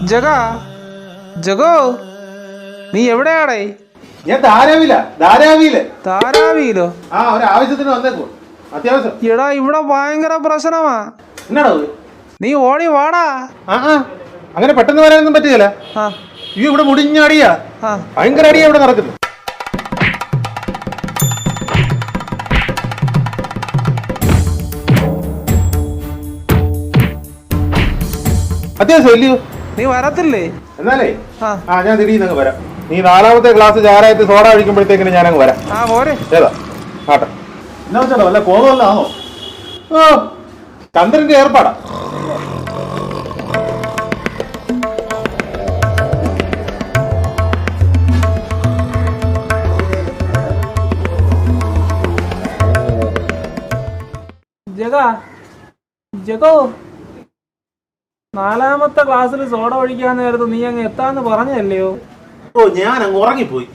ജഗ ജഗോ നീ എവിടെയാടേ? ഞാൻ ധാരാവിയില്. താരാവിയിലോ? ആ, ഒരു ആവശ്യത്തിന് വന്നേക്കോ. അത്യാവശ്യം. എടാ ഇവിടെ ഭയങ്കര പ്രശ്നമാ. എന്നാടാ? നീ ഓടി വാടാ. അങ്ങനെ പെട്ടെന്ന് വരാനൊന്നും പറ്റുകയില്ല. ഈ ഇവിടെ മുടിഞ്ഞടിയാ, ഭയങ്കര അടിയാ ഇവിടെ നടക്കുന്നു. അത്യാവശ്യം ഇല്ലയോ? നീ വരത്തില്ലേ? എന്നാലേ ഞാൻ തിരിഞ്ഞങ്ങ് വരാം. നീ 4ാമത്തെ ക്ലാസ് ചാരായത്ത് സോഡ കഴിക്കുമ്പോഴത്തേക്കിന് ഞാനങ്ങ് വരാം. പോരെ. ഏതാ ആട്ടെ. എന്നാ വെച്ചാലോ വല്ല കോപമല്ലാണോ? ചന്ദ്രന്റെ ഏർപ്പാടാ. ജഗോ 4ാമത്തെ ക്ലാസ്സിൽ സോഡ ഒഴിക്കാൻ നേരത്ത് നീ അങ്ങ് എത്താന്ന് പറഞ്ഞല്ലയോ? ഞാൻ അങ്ങ് ഉറങ്ങിപ്പോയി.